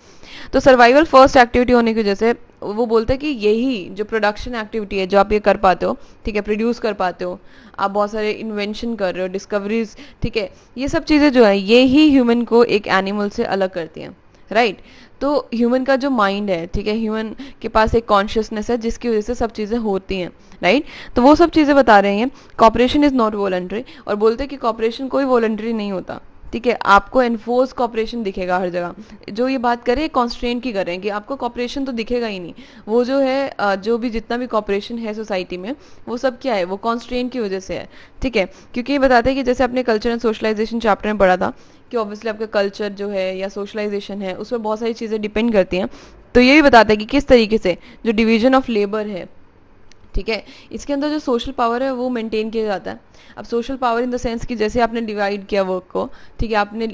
तो सर्वाइवल फर्स्ट एक्टिविटी होने की वजह से वो बोलते हैं कि यही जो प्रोडक्शन एक्टिविटी है, जो आप ये कर पाते हो, ठीक है, प्रोड्यूस कर पाते हो, आप बहुत सारे इन्वेंशन कर रहे हो, डिस्कवरीज, ठीक है, ये सब चीज़ें जो है ये ही ह्यूमन को एक एनिमल से अलग करती हैं, राइट। तो ह्यूमन का जो माइंड है, ठीक है, ह्यूमन के पास एक कॉन्शियसनेस है जिसकी वजह से सब चीज़ें होती हैं, राइट। तो वो सब चीज़ें बता रहे हैं। कॉपरेशन इज़ नॉट वॉलंटरी, और बोलते हैं कि कॉपरेशन कोई वॉलंटरी नहीं होता, ठीक है। आपको एनफोर्स कॉपरेशन दिखेगा हर जगह। जो ये बात करें कॉन्स्ट्रेंट की कर रहे हैं कि आपको कॉपरेशन तो दिखेगा ही नहीं, वो जो है जो भी जितना भी कॉपरेशन है सोसाइटी में, वो सब क्या है, वो कॉन्स्ट्रेंट की वजह से है, ठीक है। क्योंकि ये बताते हैं कि जैसे अपने कल्चर एंड सोशलाइजेशन चैप्टर में पढ़ा था कि ऑब्वियसली आपका कल्चर जो है या सोशलाइजेशन है उसमें बहुत सारी चीज़ें डिपेंड करती हैं। तो ये भी बताता है कि किस तरीके से जो डिवीजन ऑफ लेबर है, ठीक है। इसके अंदर जो सोशल पावर है वो मेंटेन किया जाता है। अब social power in the sense कि जैसे आपने डिवाइड किया वर्क को, ठीक है, आपने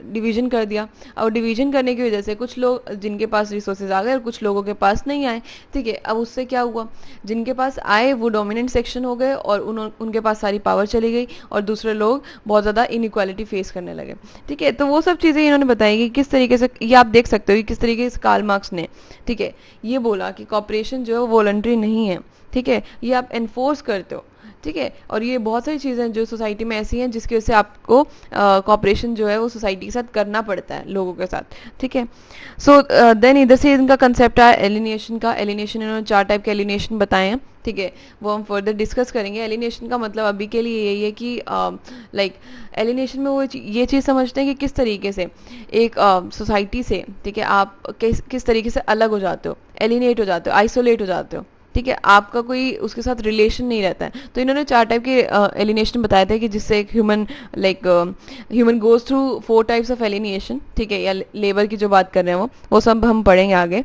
डिवीजन कर दिया, और डिवीजन करने की वजह से कुछ लोग जिनके पास रिसोर्सेज आ गए और कुछ लोगों के पास नहीं आए, ठीक है। अब उससे क्या हुआ, जिनके पास आए वो डोमिनेंट सेक्शन हो गए और उनके पास सारी पावर चली गई, और दूसरे लोग बहुत ज़्यादा इनइक्वालिटी फेस करने लगे, ठीक है। तो वो सब चीज़ें इन्होंने बताई कि किस तरीके से, ये आप देख सकते हो कि किस तरीके से कार्ल मार्क्स ने, ठीक है, ये बोला कि कॉपरेशन जो है वो वॉलंटरी नहीं है, ठीक है, ये आप एनफोर्स करते हो, ठीक है। और ये बहुत सारी चीज़ें जो सोसाइटी में ऐसी हैं जिसकी वजह से आपको कॉपरेशन जो है वो सोसाइटी के साथ करना पड़ता है, लोगों के साथ, ठीक है। सो देन इधर से इनका कंसेप्ट आया एलिनेशन का। एलिनेशन इन्होंने 4 टाइप के एलिनेशन बताए हैं, ठीक है, वो हम फर्दर डिस्कस करेंगे। एलिनेशन का मतलब अभी के लिए यही है कि लाइक एलिनेशन में वो ये चीज़ समझते हैं कि किस तरीके से एक सोसाइटी से, ठीक है, आप किस तरीके से अलग हो जाते हो, एलिनेट हो जाते हो, आइसोलेट हो जाते हो, ठीक है, आपका कोई उसके साथ रिलेशन नहीं रहता है। तो इन्होंने 4 टाइप के एलिनेशन बताए थे कि जिससे एक human goes through 4 types of alienation, ठीक है, या लेबर की जो बात कर रहे हैं वो सब हम पढ़ेंगे आगे।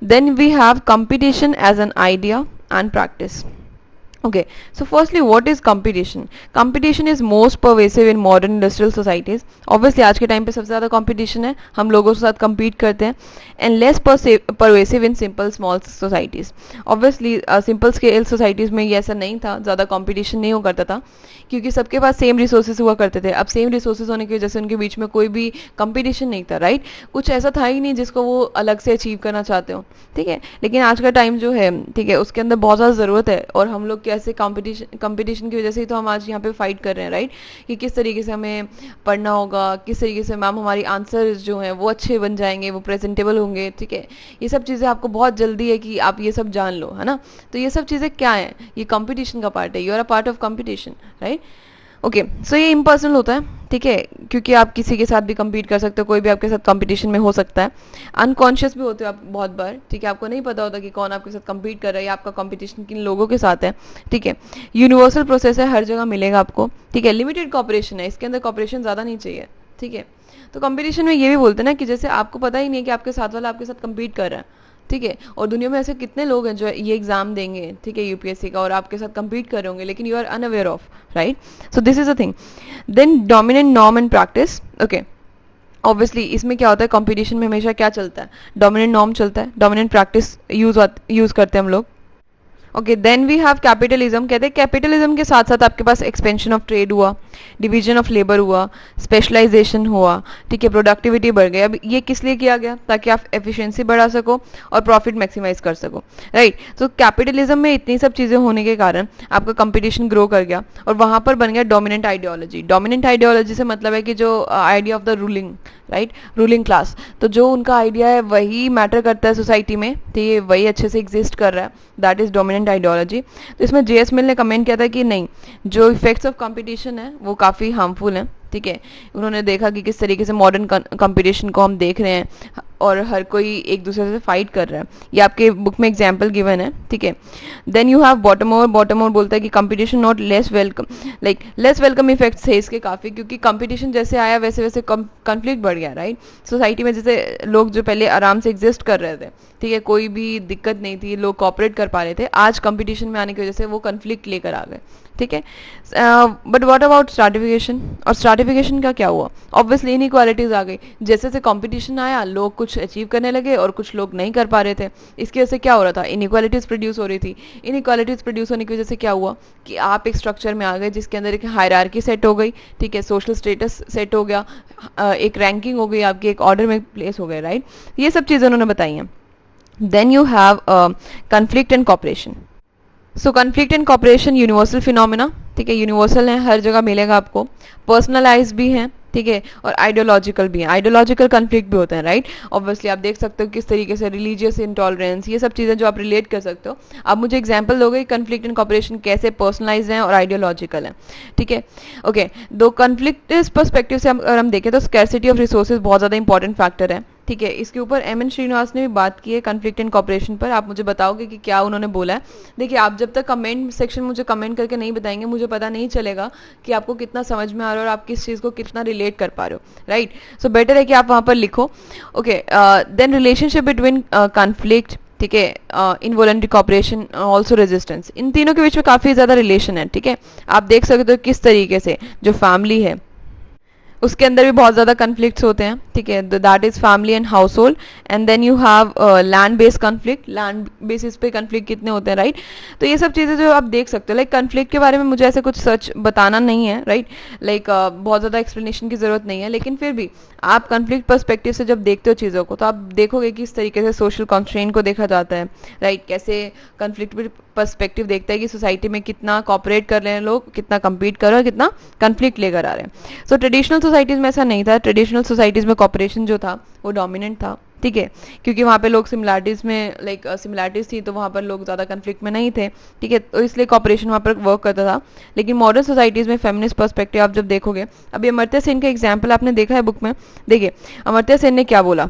Then we have competition as an idea and practice. Okay, so firstly, what is competition? Competition is most pervasive in modern industrial societies. Obviously, आज के टाइम पे सबसे ज़्यादा competition है, हम लोगों के साथ compete करते हैं, and less pervasive in simple small societies. Obviously, simple scale societies में ये ऐसा नहीं था, ज़्यादा competition नहीं हो करता था, क्योंकि सबके पास सेम रिसोर्सेज हुआ करते थे। अब सेम रिसोर्सेज होने की वजह से उनके बीच में कोई भी कंपटीशन नहीं था, राइट। कुछ ऐसा था ही नहीं जिसको वो अलग से अचीव करना चाहते हो, ठीक है। लेकिन आज का टाइम जो है, ठीक है, उसके अंदर बहुत ज़्यादा ज़रूरत है, और हम लोग कैसे कंपटीशन की वजह से ही तो हम आज यहाँ पे फाइट कर रहे हैं, राइट, कि किस तरीके से हमें पढ़ना होगा, किस तरीके से मैम हमारी आंसर्स जो हैं वो अच्छे बन जाएंगे, वो प्रेजेंटेबल होंगे, ठीक है। ये सब चीज़ें आपको बहुत जल्दी है कि आप ये सब जान लो, है ना। तो ये सब चीज़ें क्या है, ये कंपटीशन का पार्ट है, you are a part of competition, right. Okay, so ये इम्पर्सनल होता है, ठीक है, क्योंकि आप किसी के साथ भी compete कर सकते हो, कोई भी आपके साथ कंपटीशन में हो सकता है। अनकॉन्शियस भी होते हो आप बहुत बार, ठीक है, आपको नहीं पता होता कि कौन आपके साथ compete कर रहा है या आपका कंपटीशन किन लोगों के साथ है, ठीक है। यूनिवर्सल प्रोसेस है, हर जगह मिलेगा आपको, ठीक है। लिमिटेड कॉपरेशन है, इसके अंदर कॉपरेशन ज़्यादा नहीं चाहिए, ठीक है। तो कंपटीशन में ये भी बोलते हैं ना कि जैसे आपको पता ही नहीं है कि आपके साथ वाला आपके साथ compete कर रहा है, ठीक है, और दुनिया में ऐसे कितने लोग हैं जो ये एग्जाम देंगे, ठीक है, यूपीएससी का, और आपके साथ compete कर रहे होंगे, लेकिन you are unaware of, right. So this is a thing. Then dominant norm and practice. Okay, obviously इसमें क्या होता है, कंपटीशन में हमेशा क्या चलता है, डोमिनेंट नॉर्म चलता है, डोमिनेंट प्रैक्टिस यूज करते हैं हम लोग। Okay, then we have capitalism. कहते हैं कैपिटलिज्म के साथ साथ आपके पास एक्सपेंशन ऑफ ट्रेड हुआ, डिवीजन ऑफ लेबर हुआ, स्पेशलाइजेशन हुआ, ठीक है, प्रोडक्टिविटी बढ़ गई। अब ये किस लिए किया गया, ताकि आप एफिशिएंसी बढ़ा सको और प्रॉफिट मैक्सिमाइज कर सको, राइट। तो कैपिटलिज्म में इतनी सब चीज़ें होने के कारण आपका कंपटीशन ग्रो कर गया, और वहाँ पर बन गया डोमिनेंट आइडियोलॉजी। डोमिनेंट आइडियोलॉजी से मतलब है कि जो idea of the ruling, right, ruling class, तो जो उनका आइडिया है वही मैटर करता है सोसाइटी में, तो ये वही अच्छे से एग्जिस्ट कर रहा है, दैट इज डोमिनेंट आइडियोलॉजी। तो इसमें जेएस मिल ने कमेंट किया था कि नहीं, जो इफेक्ट्स ऑफ कंपटीशन है वो काफ़ी हार्मफुल हैं, ठीक है। उन्होंने देखा कि किस तरीके से मॉडर्न कंपटीशन को हम देख रहे हैं और हर कोई एक दूसरे से फाइट कर रहा है, ये आपके बुक में एग्जाम्पल गिवन है, ठीक है। Then you have Bottomore. Bottomore बोलता है कि competition not less welcome, like less welcome effects है इसके काफ़ी, क्योंकि कंपटीशन जैसे आया वैसे वैसे कॉन्फ्लिक्ट बढ़ गया, राइट। सोसाइटी में जैसे लोग जो पहले आराम से एग्जिस्ट कर रहे थे, ठीक है, कोई भी दिक्कत नहीं थी, लोग कॉपरेट कर पा रहे थे, आज कंपटीशन में आने की वजह से वो कॉन्फ्लिक्ट लेकर आ गए, ठीक है। बट व्हाट अबाउट स्ट्रैटिफिकेशन, और स्ट्रैटिफिकेशन का क्या हुआ, ऑब्वियसली इनइक्वालिटीज आ गई, जैसे जैसे कंपटीशन आया लोग कुछ अचीव करने लगे और कुछ लोग नहीं कर पा रहे थे, इसकी वजह से क्या हो रहा था, इनइक्वालिटीज प्रोड्यूस हो रही थी। इनइक्वालिटीज प्रोड्यूस होने की वजह से क्या हुआ कि आप एक स्ट्रक्चर में आ गए जिसके अंदर एक हायरार्की सेट हो गई, ठीक है, सोशल स्टेटस सेट हो गया, एक रैंकिंग हो गई आपकी, एक ऑर्डर में प्लेस हो गए, राइट। ये सब चीज़ें उन्होंने बताई हैं। Then you have conflict and cooperation. So conflict and cooperation universal phenomena, ठीक है, यूनिवर्सल है, हर जगह मिलेगा आपको, पर्सनलाइज भी है, ठीक है, और आइडियोलॉजिकल भी है। आइडियोलॉजिकल कन्फ्लिक्ट भी होते हैं, राइट। ऑब्वियसली आप देख सकते हो किस तरीके से रिलीजियस इंटॉलरेंस, ये सब चीज़ें जो आप रिलेट कर सकते हो। आप मुझे एग्जांपल दोगे कन्फ्लिक्ट एंड कॉपरेशन कैसे पर्सनलाइज हैं और आइडियोलॉजिकल हैं, ठीक है। ओके, दो कन्फ्लिक्ट पर्सपेक्टिव से अगर हम देखें तो स्कैर्सिटी ऑफ रिसोर्सेज बहुत ज़्यादा इंपॉर्टेंट फैक्टर है, ठीक है। इसके ऊपर एम.एन. श्रीनिवास ने भी बात की है कन्फ्लिक्ट एंड कॉपरेशन पर। आप मुझे बताओगे कि क्या उन्होंने बोला है। देखिए, आप जब तक कमेंट सेक्शन मुझे कमेंट करके नहीं बताएंगे, मुझे पता नहीं चलेगा कि आपको कितना समझ में आ रहा है और आप किस चीज़ को कितना रिलेट कर पा रहे हो, राइट। सो बेटर है कि आप वहाँ पर लिखो। Okay, then relationship between conflict ठीक है, इनवॉलंटरी कॉपरेशन, ऑल्सो रेजिस्टेंस, इन तीनों के बीच में काफी ज्यादा रिलेशन है। ठीक है, आप देख सकते हो किस तरीके से जो फैमिली है उसके अंदर भी बहुत ज्यादा कन्फ्लिक्ट्स होते हैं। ठीक है, that is family and household. And then you have land based conflict, land basis पे कन्फ्लिक्ट कितने होते हैं, राइट। तो ये सब चीजें जो आप देख सकते हो, लाइक कन्फ्लिक्ट के बारे में मुझे ऐसे कुछ सच बताना नहीं है, राइट। लाइक बहुत ज्यादा एक्सप्लेनेशन की जरूरत नहीं है, लेकिन फिर भी आप कन्फ्लिक्ट पर्सपेक्टिव से जब देखते हो चीजों को तो आप देखोगे कि इस तरीके से सोशल कॉन्स्ट्रेंट को देखा जाता है, राइट। कैसे कन्फ्लिक्ट पर्सपेक्टिव देखता है कि सोसाइटी में कितना कॉपरेट कर रहे हैं लोग, कितना कम्पीट कर रहे हैं, कितना कन्फ्लिक्ट लेकर आ रहे हैं। सो ट्रेडिशनल सोसाइटीज में ऐसा नहीं था। ट्रेडिशनल सोसाइटीज में कॉपरेशन जो था वो डोमिनेंट था। ठीक है, क्योंकि वहाँ पे लोग सिमिलैरिटीज में, लाइक सिमिलैरिटीज थी, तो वहाँ पर लोग ज्यादा कन्फ्लिक्ट में नहीं थे। ठीक है, तो इसलिए कॉपरेशन वहाँ पर वर्क करता था। लेकिन मॉडर्न सोसाइटीज में फेमिनिस्ट पर्सपेक्टिव आप जब देखोगे, अभी अमर्त्य सेन का एग्जाम्पल आपने देखा है बुक में। देखिए अमर्त्य सेन ने क्या बोला।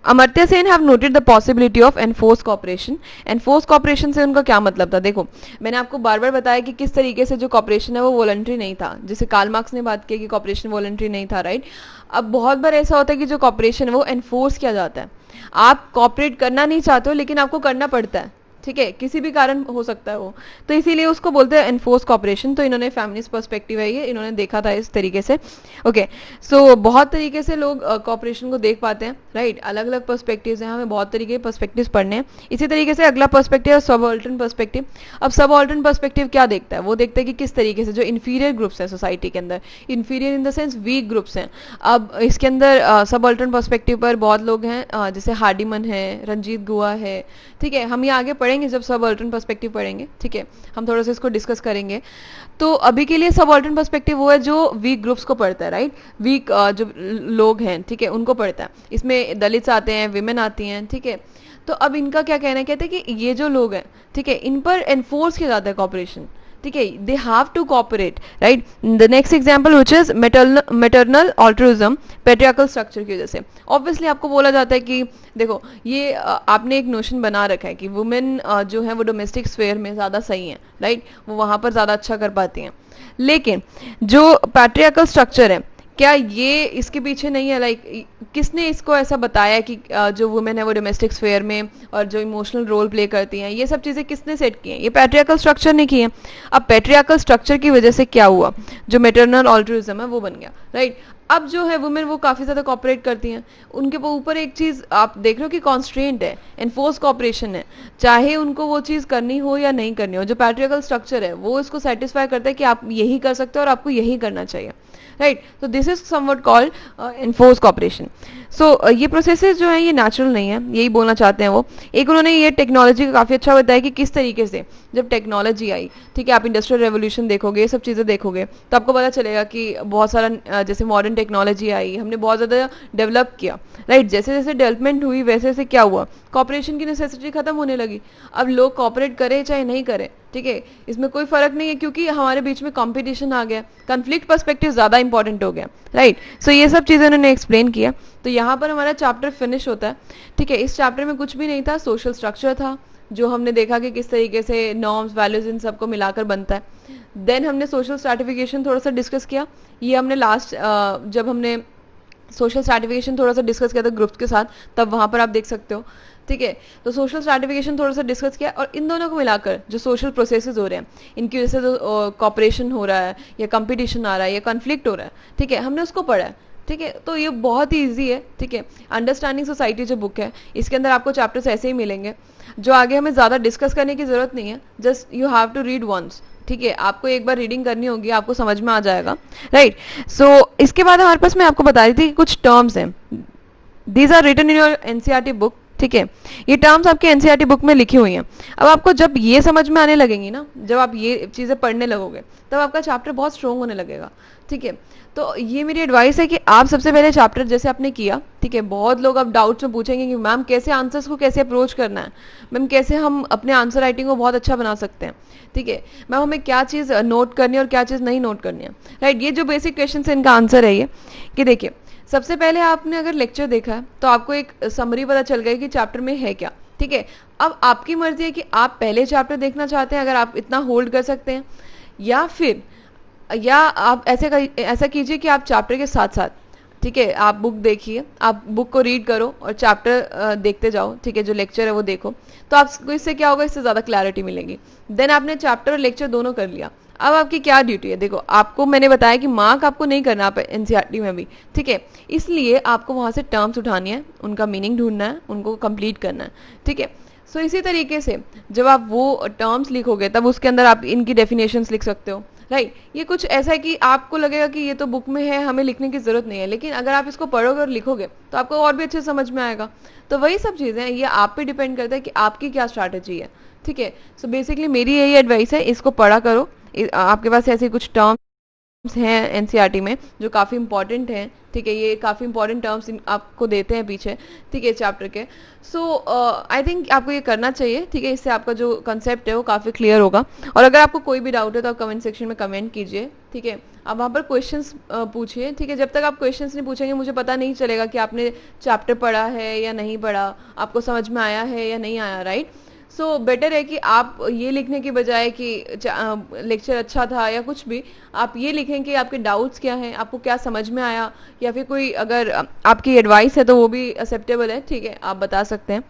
Amartya Sen have noted the possibility of enforce cooperation. Enforce cooperation से उनका क्या मतलब था? देखो, मैंने आपको बार बार बताया कि किस तरीके से जो कॉपरेशन है वो वॉलंटरी नहीं था, जैसे कार्ल मार्क्स ने बात की कि कॉपरेशन वॉलंटरी नहीं था, राइट। अब बहुत बार ऐसा होता है कि जो कॉपरेशन है वो एनफोर्स किया जाता है। आप कॉपरेट करना नहीं चाहते हो लेकिन आपको करना पड़ता है। ठीक है, किसी भी कारण हो सकता है वो, तो इसीलिए उसको बोलते हैं एनफोर्स कॉपरेशन। तो इन्होंने फेमिनिस्ट पर्सपेक्टिव है ये, इन्होंने देखा था इस तरीके से। ओके, सो बहुत तरीके से लोग कॉपरेशन को देख पाते हैं, राइट। अलग अलग पर्सपेक्टिव्स हैं, हमें बहुत तरीके के पर्सपेक्टिव्स पढ़ने हैं। इसी तरीके से अगला पर्सपेक्टिव है सबऑल्टर्न पर्सपेक्टिव। अब सबऑल्टर्न पर्सपेक्टिव क्या देखता है? वो देखता है कि किस तरीके से जो इन्फीरियर ग्रुप्स हैं सोसाइटी के अंदर, inferior in the sense weak groups हैं। अब इसके अंदर सबऑल्टर्न पर्सपेक्टिव पर बहुत लोग हैं, जैसे हार्डीमन है, रंजीत गुहा है। ठीक है, हम ये आगे पढ़ेंगे जब सबऑल्टर्न पर्सपेक्टिव पढ़ेंगे। ठीक है, हम थोड़ा सा इसको डिस्कस करेंगे। तो अभी के लिए सबऑल्टर्न पर्सपेक्टिव वो है जो वीक ग्रुप्स को पढ़ता है, राइट। वीक जो लोग हैं, ठीक है, उनको पढ़ता है। इसमें दलित्स आते हैं, विमेन आती हैं। ठीक है, तो अब इनका क्या कहना है? कहते हैं कि ये जो लोग हैं, ठीक है, इन पर एनफोर्स किया जाता है कॉपरेशन। ठीक है, they have to cooperate, right. The next example which is maternal altruism, patriarchal structure की वजह से। ऑब्वियसली आपको बोला जाता है कि देखो ये आपने एक नोशन बना रखा है कि वुमेन जो है वो डोमेस्टिक स्फेयर में ज्यादा सही है, राइट, वो वहां पर ज्यादा अच्छा कर पाती हैं। लेकिन जो पैट्रियार्कल स्ट्रक्चर है, क्या ये इसके पीछे नहीं है? लाइक किसने इसको ऐसा बताया कि जो वुमेन है वो डोमेस्टिक स्फेयर में और जो इमोशनल रोल प्ले करती हैं, ये सब चीजें किसने सेट की हैं? ये पैट्रियार्कल स्ट्रक्चर ने की है। अब पैट्रियार्कल स्ट्रक्चर की वजह से क्या हुआ? जो मैटरनल ऑल्ट्रुइज्म है वो बन गया, राइट। अब जो है वुमेन वो काफी ज्यादा कॉपरेट करती हैं। उनके ऊपर एक चीज आप देख रहे हो कि कॉन्स्ट्रेंट है, एनफोर्स कॉपरेशन है, चाहे उनको वो चीज करनी हो या नहीं करनी हो। जो पैट्रियार्कल स्ट्रक्चर है वो इसको सेटिस्फाई करता है कि आप यही कर सकते हो और आपको यही करना चाहिए, राइट। तो this is something called enforce cooperation. So ये प्रोसेसेस जो है ये नेचुरल नहीं है, यही बोलना चाहते हैं वो। एक उन्होंने ये टेक्नोलॉजी का काफी अच्छा बताया कि किस तरीके से जब टेक्नोलॉजी आई, ठीक है, आप इंडस्ट्रियल रेवोल्यूशन देखोगे, ये सब चीजें देखोगे तो आपको पता चलेगा कि बहुत सारा जैसे मॉडर्न टेक्नोलॉजी आई, हमने बहुत ज्यादा डेवलप किया, राइट। जैसे जैसे डेवलपमेंट हुई वैसे वैसे क्या हुआ? कॉपरेशन की नेसेसिटी खत्म होने लगी। अब लोग कॉपरेट करे चाहे नहीं करे, ठीक है, इसमें कोई फर्क नहीं है, क्योंकि हमारे बीच में कंपटीशन आ गया, कॉन्फ्लिक्ट पर्सपेक्टिव ज्यादा इंपॉर्टेंट हो गया, राइट। सो ये सब चीजें उन्होंने एक्सप्लेन किया। तो यहाँ पर हमारा चैप्टर फिनिश होता है। ठीक है, इस चैप्टर में कुछ भी नहीं था, सोशल स्ट्रक्चर था जो हमने देखा कि किस तरीके से नॉर्म्स, वैल्यूज इन सबको मिलाकर बनता है। देन हमने सोशल स्ट्रैटिफिकेशन थोड़ा सा डिस्कस किया। ये हमने लास्ट जब हमने सोशल स्ट्रैटिफिकेशन थोड़ा सा डिस्कस किया था ग्रुप्स के साथ, तब वहां पर आप देख सकते हो। ठीक है, तो सोशल स्ट्रैटिफिकेशन थोड़ा सा डिस्कस किया और इन दोनों को मिलाकर जो सोशल प्रोसेसेस हो रहे हैं, इनकी वजह से जो कॉपरेशन हो रहा है या कंपटीशन आ रहा है या कॉन्फ्लिक्ट हो रहा है, ठीक है, हमने उसको पढ़ा है। ठीक है, तो ये बहुत ही इजी है। ठीक है, अंडरस्टैंडिंग सोसाइटी जो बुक है, इसके अंदर आपको चैप्टर्स ऐसे ही मिलेंगे जो आगे हमें ज्यादा डिस्कस करने की जरूरत नहीं है, just you have to read once. ठीक है, आपको एक बार रीडिंग करनी होगी, आपको समझ में आ जाएगा, राइट। सो इसके बाद हमारे पास मैं आपको बता रही थी कि कुछ टर्म्स हैं, these are written in your NCERT book. ठीक है, ये टर्म्स आपके एनसीईआरटी बुक में लिखी हुई हैं। अब आपको जब ये समझ में आने लगेंगी ना, जब आप ये चीजें पढ़ने लगोगे, तब आपका चैप्टर बहुत स्ट्रोंग होने लगेगा। ठीक है, तो ये मेरी एडवाइस है कि आप सबसे पहले चैप्टर जैसे आपने किया, ठीक है, बहुत लोग अब डाउट्स में पूछेंगे कि मैम कैसे आंसर्स को कैसे अप्रोच करना है, मैम कैसे हम अपने आंसर राइटिंग को बहुत अच्छा बना सकते हैं। ठीक है मैम, हमें क्या चीज नोट करनी है और क्या चीज नहीं नोट करनी है, राइट। ये जो बेसिक क्वेश्चन है इनका आंसर है ये कि देखिए, सबसे पहले आपने अगर लेक्चर देखा है तो आपको एक समरी पता चल गई कि चैप्टर में है क्या। ठीक है, अब आपकी मर्जी है कि आप पहले चैप्टर देखना चाहते हैं, अगर आप इतना होल्ड कर सकते हैं, या फिर या आप ऐसा कीजिए कि आप चैप्टर के साथ साथ ठीक है, आप बुक देखिए, आप बुक को रीड करो और चैप्टर देखते जाओ, ठीक है, जो लेक्चर है वो देखो, तो आपको इससे क्या होगा, इससे ज्यादा क्लैरिटी मिलेगी। देन आपने चैप्टर और लेक्चर दोनों कर लिया, अब आपकी क्या ड्यूटी है, देखो आपको मैंने बताया कि मार्क आपको नहीं करना आप एनसीईआरटी में भी, ठीक है, इसलिए आपको वहां से टर्म्स उठानी है, उनका मीनिंग ढूंढना है, उनको कंप्लीट करना है, ठीक है। सो इसी तरीके से जब आप वो टर्म्स लिखोगे तब उसके अंदर आप इनकी डेफिनेशंस लिख सकते हो, राइट। ये कुछ ऐसा है कि आपको लगेगा कि ये तो बुक में है, हमें लिखने की जरूरत नहीं है, लेकिन अगर आप इसको पढ़ोगे और लिखोगे तो आपको और भी अच्छे समझ में आएगा। तो वही सब चीजें हैं, ये आप पे डिपेंड करता है कि आपकी क्या स्ट्रैटेजी है, ठीक है। सो बेसिकली मेरी यही एडवाइस है, इसको पढ़ा करो, आपके पास ऐसे कुछ टर्म्स हैं एनसीईआरटी में जो काफी इंपॉर्टेंट हैं, ठीक है, ये काफी इंपॉर्टेंट टर्म्स आपको देते हैं पीछे, ठीक है, चैप्टर के। सो आई थिंक आपको ये करना चाहिए, ठीक है, इससे आपका जो कंसेप्ट है वो काफी क्लियर होगा। और अगर आपको कोई भी डाउट है तो आप कमेंट सेक्शन में कमेंट कीजिए, ठीक है, आप वहाँ पर क्वेश्चंस पूछिए, ठीक है। जब तक आप क्वेश्चंस नहीं पूछेंगे मुझे पता नहीं चलेगा कि आपने चैप्टर पढ़ा है या नहीं पढ़ा, आपको समझ में आया है या नहीं आया, राइट। सो बेटर है कि आप ये लिखने की बजाय कि लेक्चर अच्छा था या कुछ भी, आप ये लिखें कि आपके डाउट्स क्या हैं, आपको क्या समझ में आया, या फिर कोई अगर आपकी एडवाइस है तो वो भी एक्सेप्टेबल है, ठीक है, आप बता सकते हैं।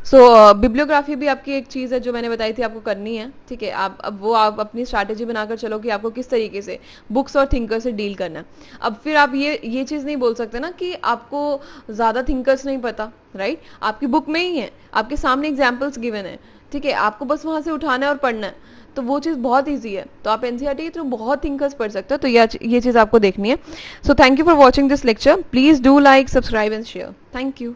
सो बिब्लियोग्राफी भी आपकी एक चीज़ है जो मैंने बताई थी आपको करनी है, ठीक है। आप अब वो आप अपनी स्ट्रैटेजी बनाकर चलो कि आपको किस तरीके से बुक्स और थिंकर से डील करना है। अब फिर आप ये चीज़ नहीं बोल सकते ना कि आपको ज़्यादा थिंकर्स नहीं पता, राइट। आपकी बुक में ही है, आपके सामने एग्जाम्पल्स गिवन है, ठीक है, आपको बस वहां से उठाना है और पढ़ना है, तो वो चीज़ बहुत ईजी है। तो आप एनसीईआरटी के थ्रू बहुत थिंकर्स पढ़ सकते हो, तो ये चीज़ आपको देखनी है। So thank you for watching this lecture, please do like, subscribe and share, thank you.